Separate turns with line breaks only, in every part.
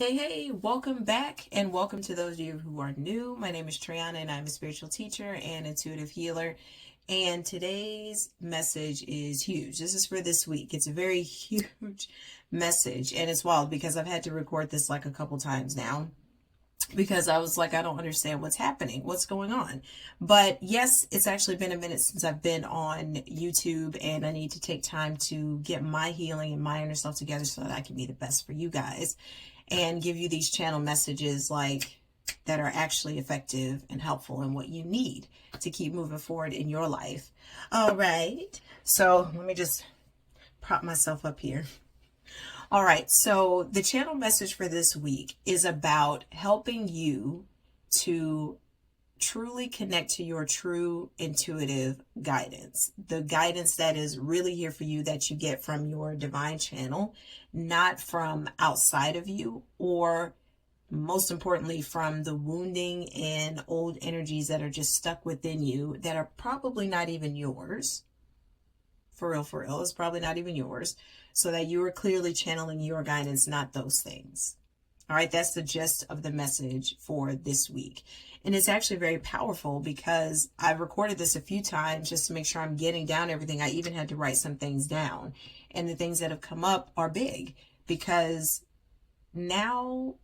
Hey, welcome back and welcome to those of you who are new. My name is Triana and I'm a spiritual teacher and intuitive healer. And today's message is huge. This is for this week. It's a very huge message and it's wild because I've had to record this like a couple times now because I was like, I don't understand what's happening. What's going on? But yes, it's actually been a minute since I've been on YouTube and I need to take time to get my healing and my inner self together so that I can be the best for you guys and give you these channel messages like that are actually effective and helpful and what you need to keep moving forward in your life. All right. So let me just prop myself up here. All right. So the channel message for this week is about helping you to truly connect to your true intuitive guidance, the guidance that is really here for you that you get from your divine channel, not from outside of you, or most importantly, from the wounding and old energies that are just stuck within you that are probably not even yours. For real, it's probably not even yours. So that you are clearly channeling your guidance, not those things. All right, that's the gist of the message for this week. And it's actually very powerful because I've recorded this a few times just to make sure I'm getting down everything. I even had to write some things down. And the things that have come up are big because now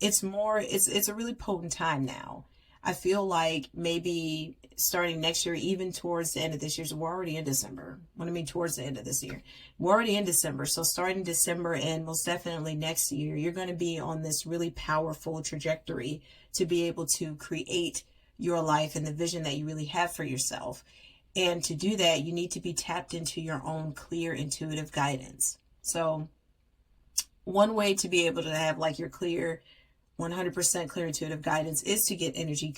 it's a really potent time now. I feel like maybe starting next year, even towards the end of this year, so we're already in December. What I mean, towards the end of this year, we're already in December. So starting December and most definitely next year, you're going to be on this really powerful trajectory to be able to create your life and the vision that you really have for yourself. And to do that, you need to be tapped into your own clear intuitive guidance. So one way to be able to have like your clear 100% clear intuitive guidance is to get energy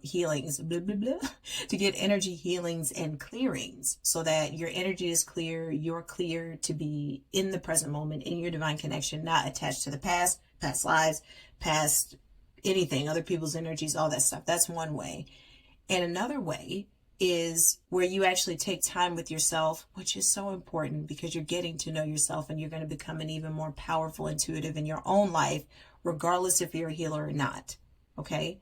healings, blah, blah, blah, to get energy healings and clearings so that your energy is clear, you're clear to be in the present moment, in your divine connection, not attached to the past lives, past anything, other people's energies, all that stuff. That's one way. And another way is where you actually take time with yourself, which is so important because you're getting to know yourself and you're going to become an even more powerful intuitive in your own life, regardless if you're a healer or not. Okay?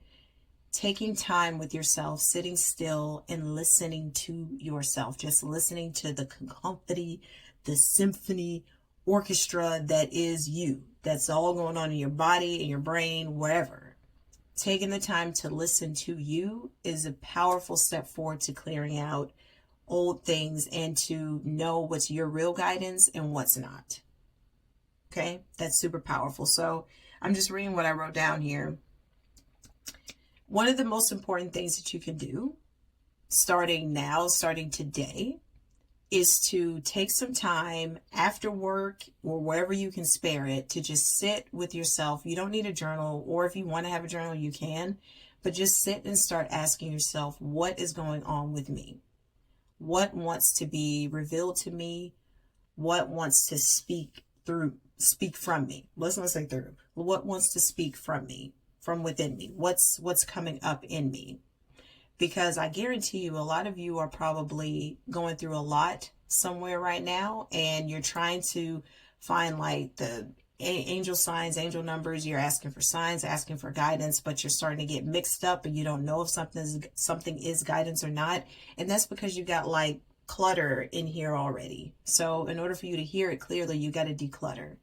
Taking time with yourself, sitting still and listening to yourself, just listening to the cacophony, the symphony, orchestra that is you. That's all going on in your body, in your brain, wherever. Taking the time to listen to you is a powerful step forward to clearing out old things and to know what's your real guidance and what's not. Okay, that's super powerful. So I'm just reading what I wrote down here. One of the most important things that you can do starting today, is to take some time after work or wherever you can spare it to just sit with yourself. You don't need a journal, or if you want to have a journal, you can, but just sit and start asking yourself, what is going on with me? What wants to be revealed to me? What wants to speak from me? Let's not say through. What wants to speak from me, from within me? What's coming up in me? Because I guarantee you, a lot of you are probably going through a lot somewhere right now, and you're trying to find like the angel signs, angel numbers. You're asking for signs, asking for guidance, but you're starting to get mixed up and you don't know if something is guidance or not. And that's because you got like clutter in here already. So in order for you to hear it clearly, you got to declutter.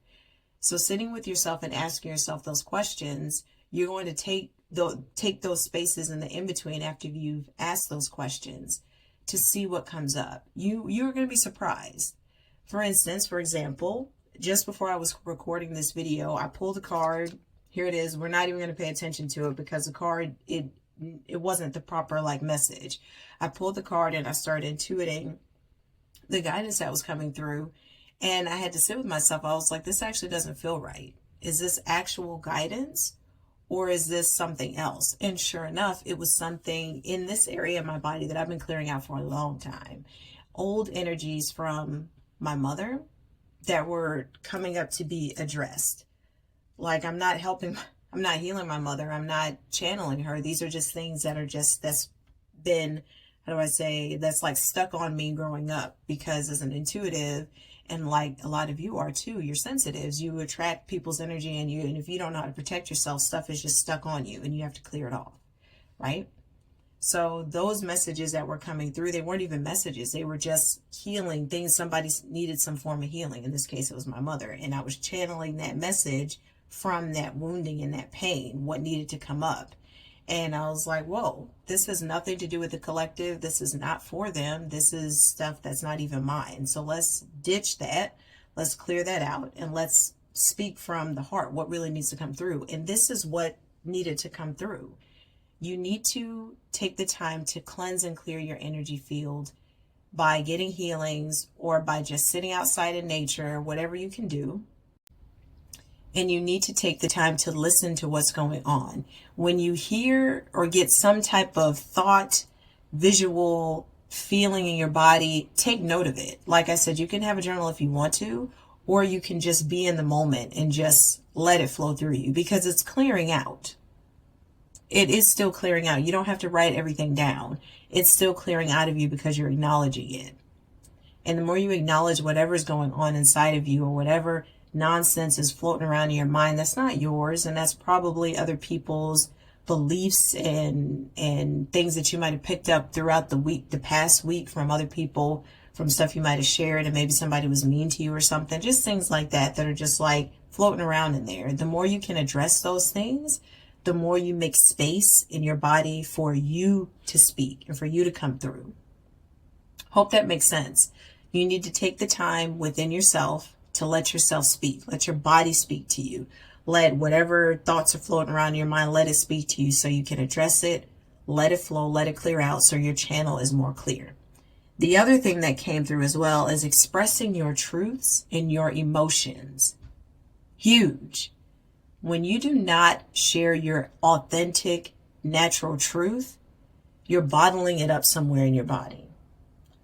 So sitting with yourself and asking yourself those questions, you're going to take those spaces in the in-between after you've asked those questions to see what comes up. You're going to be surprised. For example, just before I was recording this video, I pulled a card. Here it is. We're not even going to pay attention to it because the card, it wasn't the proper like message. I pulled the card and I started intuiting the guidance that was coming through, and I had to sit with myself. I was like, this actually doesn't feel right. Is this actual guidance? Or is this something else? And sure enough, it was something in this area of my body that I've been clearing out for a long time. Old energies from my mother that were coming up to be addressed. Like I'm not healing my mother. I'm not channeling her. These are just things that's been, how do I say, that's like stuck on me growing up, because as an intuitive And like a lot of you are too, you're sensitives. You attract people's energy and if you don't know how to protect yourself, stuff is just stuck on you and you have to clear it off, right? So those messages that were coming through, they weren't even messages. They were just healing things. Somebody needed some form of healing. In this case, it was my mother. And I was channeling that message from that wounding and that pain, what needed to come up. And I was like, whoa, this has nothing to do with the collective. This is not for them. This is stuff that's not even mine. So let's ditch that. Let's clear that out. And let's speak from the heart, what really needs to come through. And this is what needed to come through. You need to take the time to cleanse and clear your energy field by getting healings or by just sitting outside in nature, whatever you can do. And you need to take the time to listen to what's going on. When you hear or get some type of thought, visual feeling in your body, take note of it. Like I said, you can have a journal if you want to, or you can just be in the moment and just let it flow through you because it's clearing out. It is still clearing out. You don't have to write everything down. It's still clearing out of you because you're acknowledging it. And the more you acknowledge whatever's going on inside of you or whatever nonsense is floating around in your mind that's not yours, and that's probably other people's beliefs and things that you might have picked up throughout the past week from other people, from stuff you might have shared, and maybe somebody was mean to you or something, just things like that are just like floating around in there. The more you can address those things, the more you make space in your body for you to speak and for you to come through. Hope that makes sense. You need to take the time within yourself to let yourself speak. Let your body speak to you. Let whatever thoughts are floating around in your mind, let it speak to you so you can address it, let it flow, let it clear out so your channel is more clear. The other thing that came through as well is expressing your truths and your emotions. Huge. When you do not share your authentic, natural truth, you're bottling it up somewhere in your body.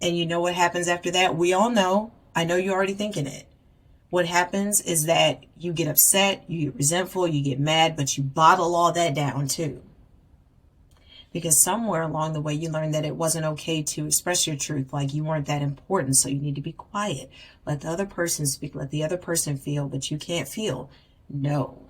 And you know what happens after that? We all know. I know you're already thinking it. What happens is that you get upset, you get resentful, you get mad, but you bottle all that down too. Because somewhere along the way you learned that it wasn't okay to express your truth, like you weren't that important, so you need to be quiet. Let the other person speak, let the other person feel, but you can't feel. No.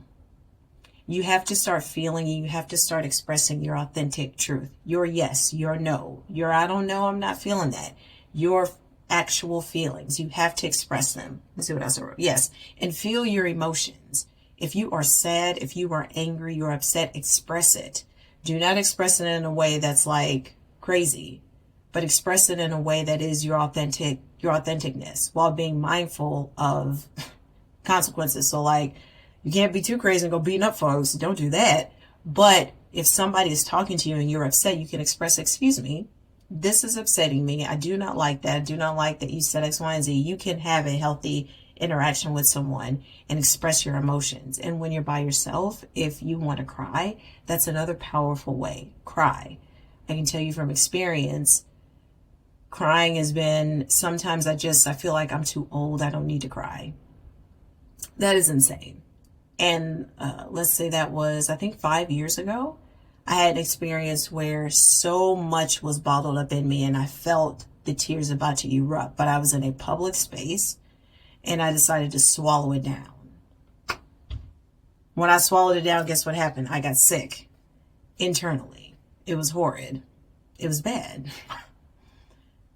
You have to start feeling, you have to start expressing your authentic truth. Your yes, your no, your I don't know, I'm not feeling that. Your actual feelings. You have to express them. Let's see what else I wrote. Yes. And feel your emotions. If you are sad, if you are angry, you're upset, express it. Do not express it in a way that's like crazy, but express it in a way that is your authenticness while being mindful of consequences. So like, you can't be too crazy and go beating up folks. Don't do that. But if somebody is talking to you and you're upset, you can express, excuse me, this is upsetting me. I do not like that. I do not like that you said X, Y, and Z. You can have a healthy interaction with someone and express your emotions. And when you're by yourself, if you want to cry, that's another powerful way. Cry. I can tell you from experience, crying has been, sometimes I feel like I'm too old. I don't need to cry. That is insane. And let's say that was, I think 5 years ago. I had an experience where so much was bottled up in me and I felt the tears about to erupt, but I was in a public space and I decided to swallow it down. When I swallowed it down, guess what happened? I got sick internally. It was horrid. It was bad.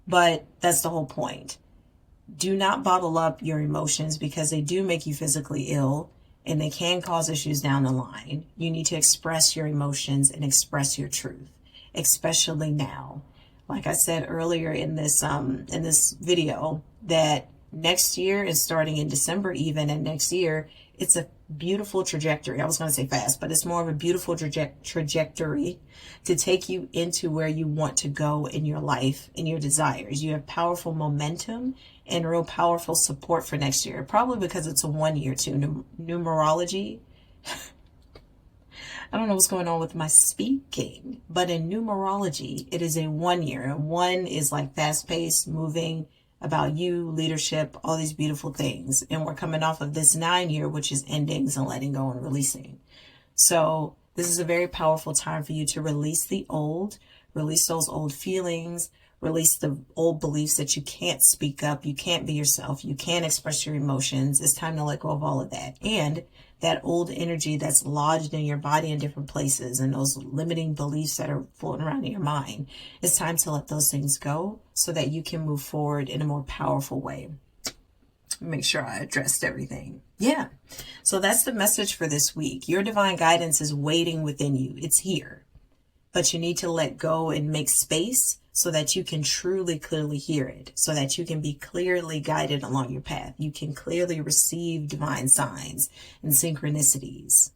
But that's the whole point. Do not bottle up your emotions because they do make you physically ill. And they can cause issues down the line. You need to express your emotions and express your truth, especially now. Like I said earlier in this video, that next year is starting in December even, and next year it's a beautiful trajectory. I was going to say fast, but it's more of a beautiful trajectory to take you into where you want to go in your life, in your desires. You have powerful momentum and real powerful support for next year, probably because it's a 1 year too. Numerology. I don't know what's going on with my speaking, but in numerology, it is a 1 year. 1 is like fast paced, moving, about you, leadership, all these beautiful things. And we're coming off of this 9 year, which is endings and letting go and releasing. So this is a very powerful time for you to release the old, release those old feelings, Release the old beliefs that you can't speak up, you can't be yourself, you can't express your emotions. It's time to let go of all of that. And that old energy that's lodged in your body in different places, and those limiting beliefs that are floating around in your mind, it's time to let those things go so that you can move forward in a more powerful way. Make sure I addressed everything. Yeah. So that's the message for this week. Your divine guidance is waiting within you. It's here. But you need to let go and make space so that you can truly, clearly hear it, so that you can be clearly guided along your path. You can clearly receive divine signs and synchronicities.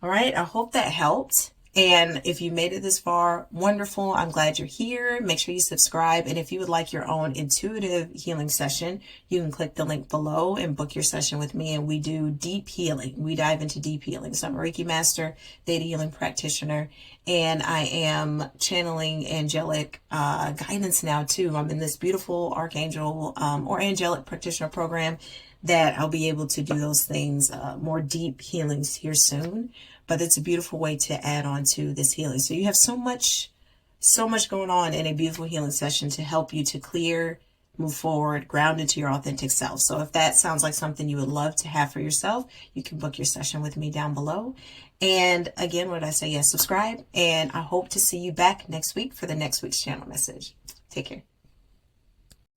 All right, I hope that helped. And if you made it this far, wonderful. I'm glad you're here. Make sure you subscribe. And if you would like your own intuitive healing session, you can click the link below and book your session with me. And we do deep healing. We dive into deep healing. So I'm a Reiki master, theta healing practitioner, and I am channeling angelic guidance now too. I'm in this beautiful archangel or angelic practitioner program that I'll be able to do those things, more deep healings here soon. But it's a beautiful way to add on to this healing. So you have so much going on in a beautiful healing session to help you to clear, move forward, ground into your authentic self. So if that sounds like something you would love to have for yourself, you can book your session with me down below. And again, what did I say? Yes, subscribe. And I hope to see you back next week for the next week's channel message. Take care.